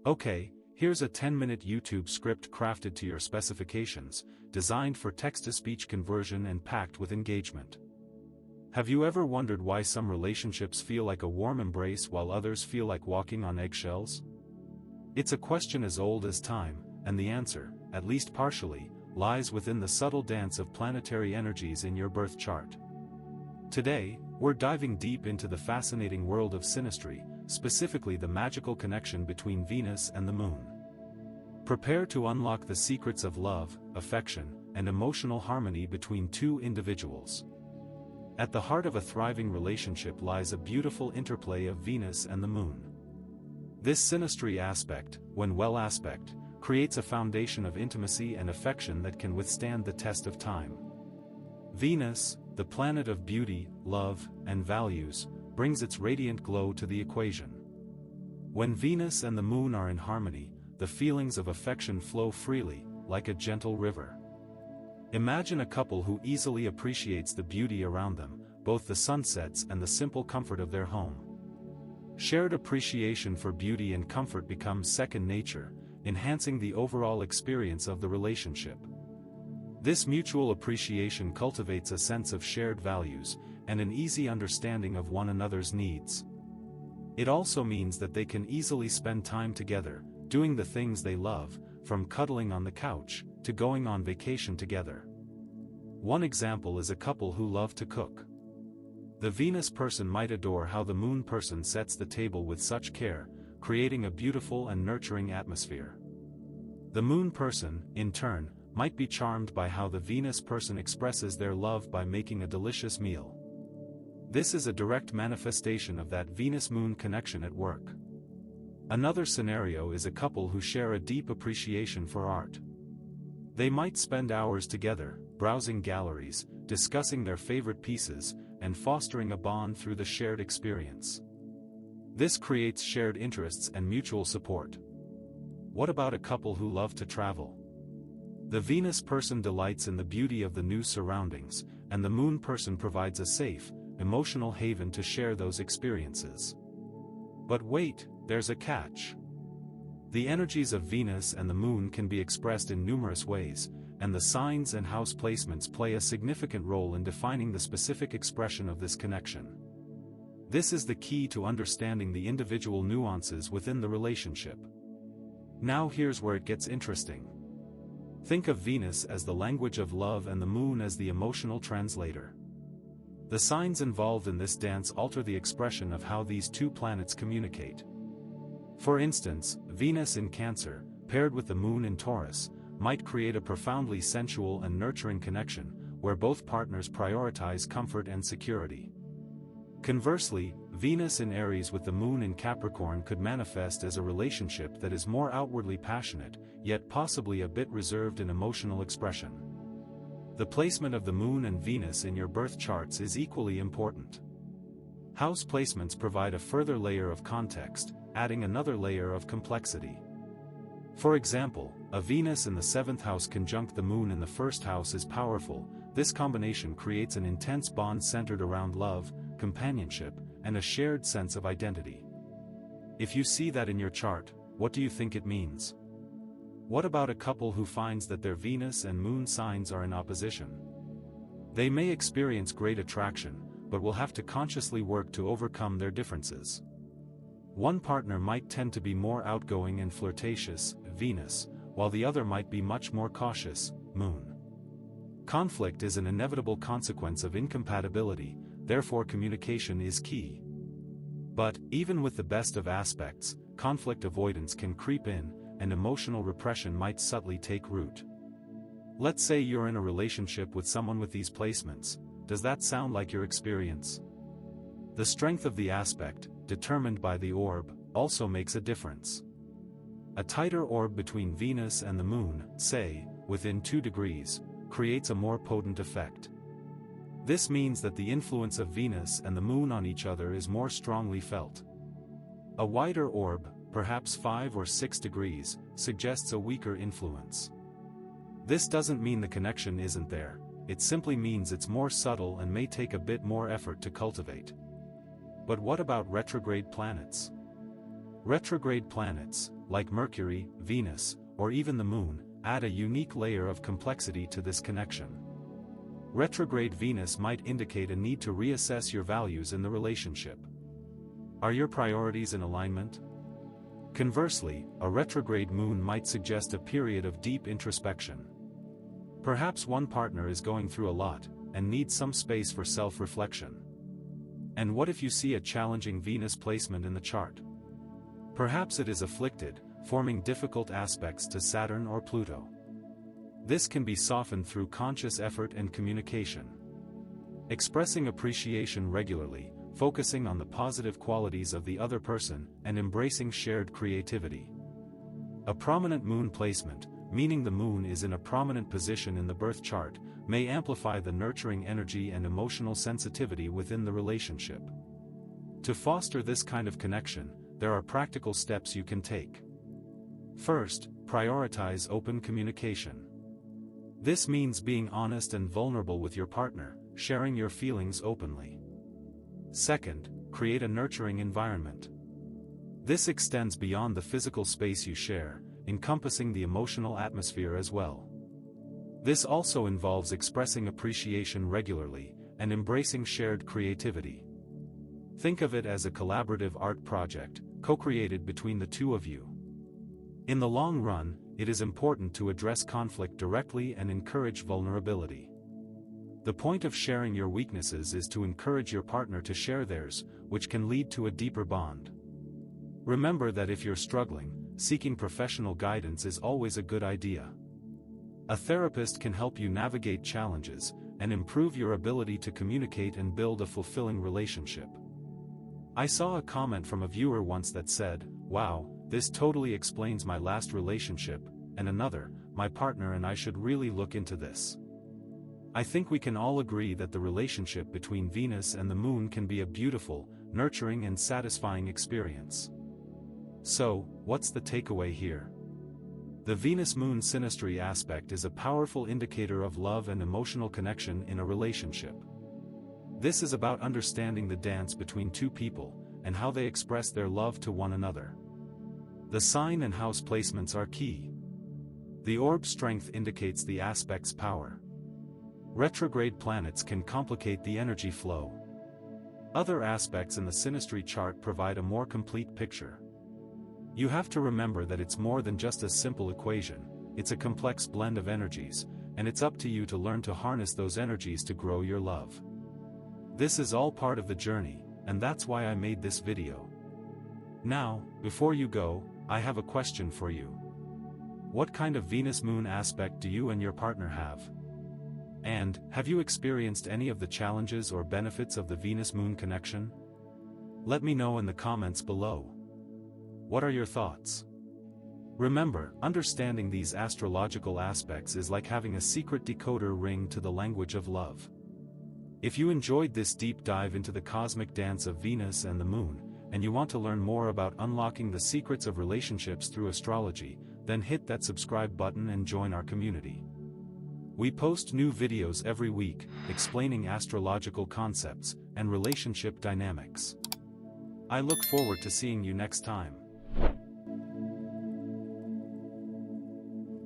Okay, here's a 10-minute YouTube script crafted to your specifications, designed for text-to-speech conversion and packed with engagement. Have you ever wondered why some relationships feel like a warm embrace while others feel like walking on eggshells? It's a question as old as time, and the answer, at least partially, lies within the subtle dance of planetary energies in your birth chart. Today, we're diving deep into the fascinating world of synastry, specifically the magical connection between Venus and the Moon. Prepare to unlock the secrets of love, affection, and emotional harmony between two individuals. At the heart of a thriving relationship lies a beautiful interplay of Venus and the Moon. This synastry aspect, when well aspect, creates a foundation of intimacy and affection that can withstand the test of time. Venus, the planet of beauty, love, and values, brings its radiant glow to the equation. When Venus and the Moon are in harmony, the feelings of affection flow freely, like a gentle river. Imagine a couple who easily appreciates the beauty around them, both the sunsets and the simple comfort of their home. Shared appreciation for beauty and comfort becomes second nature, enhancing the overall experience of the relationship. This mutual appreciation cultivates a sense of shared values, and an easy understanding of one another's needs. It also means that they can easily spend time together, doing the things they love, from cuddling on the couch, to going on vacation together. One example is a couple who love to cook. The Venus person might adore how the Moon person sets the table with such care, creating a beautiful and nurturing atmosphere. The Moon person, in turn, might be charmed by how the Venus person expresses their love by making a delicious meal. This is a direct manifestation of that Venus-Moon connection at work. Another scenario is a couple who share a deep appreciation for art. They might spend hours together, browsing galleries, discussing their favorite pieces, and fostering a bond through the shared experience. This creates shared interests and mutual support. What about a couple who love to travel? The Venus person delights in the beauty of the new surroundings, and the Moon person provides a safe, emotional haven to share those experiences. But wait, there's a catch. The energies of Venus and the Moon can be expressed in numerous ways, and the signs and house placements play a significant role in defining the specific expression of this connection. This is the key to understanding the individual nuances within the relationship. Now here's where it gets interesting. Think of Venus as the language of love and the Moon as the emotional translator. The signs involved in this dance alter the expression of how these two planets communicate. For instance, Venus in Cancer, paired with the Moon in Taurus, might create a profoundly sensual and nurturing connection, where both partners prioritize comfort and security. Conversely, Venus in Aries with the Moon in Capricorn could manifest as a relationship that is more outwardly passionate, yet possibly a bit reserved in emotional expression. The placement of the Moon and Venus in your birth charts is equally important. House placements provide a further layer of context, adding another layer of complexity. For example, a Venus in the 7th house conjunct the Moon in the 1st house is powerful. This combination creates an intense bond centered around love, companionship, and a shared sense of identity. If you see that in your chart, what do you think it means? What about a couple who finds that their Venus and Moon signs are in opposition? They may experience great attraction, but will have to consciously work to overcome their differences. One partner might tend to be more outgoing and flirtatious, Venus, while the other might be much more cautious, Moon. Conflict is an inevitable consequence of incompatibility, therefore communication is key. But, even with the best of aspects, conflict avoidance can creep in, and emotional repression might subtly take root. Let's say you're in a relationship with someone with these placements. Does that sound like your experience? The strength of the aspect, determined by the orb, also makes a difference. A tighter orb between Venus and the Moon, say, within 2 degrees, creates a more potent effect. This means that the influence of Venus and the Moon on each other is more strongly felt. A wider orb, perhaps 5 or 6 degrees, suggests a weaker influence. This doesn't mean the connection isn't there, it simply means it's more subtle and may take a bit more effort to cultivate. But what about retrograde planets? Retrograde planets, like Mercury, Venus, or even the Moon, add a unique layer of complexity to this connection. Retrograde Venus might indicate a need to reassess your values in the relationship. Are your priorities in alignment? Conversely, a retrograde Moon might suggest a period of deep introspection. Perhaps one partner is going through a lot, and needs some space for self-reflection. And what if you see a challenging Venus placement in the chart? Perhaps it is afflicted, forming difficult aspects to Saturn or Pluto. This can be softened through conscious effort and communication. Expressing appreciation regularly, focusing on the positive qualities of the other person, and embracing shared creativity. A prominent Moon placement, meaning the Moon is in a prominent position in the birth chart, may amplify the nurturing energy and emotional sensitivity within the relationship. To foster this kind of connection, there are practical steps you can take. First, prioritize open communication. This means being honest and vulnerable with your partner, sharing your feelings openly. Second, create a nurturing environment. This extends beyond the physical space you share, encompassing the emotional atmosphere as well. This also involves expressing appreciation regularly, and embracing shared creativity. Think of it as a collaborative art project, co-created between the two of you. In the long run, it is important to address conflict directly and encourage vulnerability. The point of sharing your weaknesses is to encourage your partner to share theirs, which can lead to a deeper bond. Remember that if you're struggling, seeking professional guidance is always a good idea. A therapist can help you navigate challenges, and improve your ability to communicate and build a fulfilling relationship. I saw a comment from a viewer once that said, "Wow, this totally explains my last relationship," and another, "My partner and I should really look into this." I think we can all agree that the relationship between Venus and the Moon can be a beautiful, nurturing and satisfying experience. So, what's the takeaway here? The Venus-Moon synastry aspect is a powerful indicator of love and emotional connection in a relationship. This is about understanding the dance between two people, and how they express their love to one another. The sign and house placements are key. The orb strength indicates the aspect's power. Retrograde planets can complicate the energy flow. Other aspects in the synastry chart provide a more complete picture. You have to remember that it's more than just a simple equation, it's a complex blend of energies, and it's up to you to learn to harness those energies to grow your love. This is all part of the journey, and that's why I made this video. Now, before you go, I have a question for you. What kind of Venus-Moon aspect do you and your partner have? And, have you experienced any of the challenges or benefits of the Venus-Moon connection? Let me know in the comments below. What are your thoughts? Remember, understanding these astrological aspects is like having a secret decoder ring to the language of love. If you enjoyed this deep dive into the cosmic dance of Venus and the Moon, and you want to learn more about unlocking the secrets of relationships through astrology, then hit that subscribe button and join our community. We post new videos every week, explaining astrological concepts and relationship dynamics. I look forward to seeing you next time.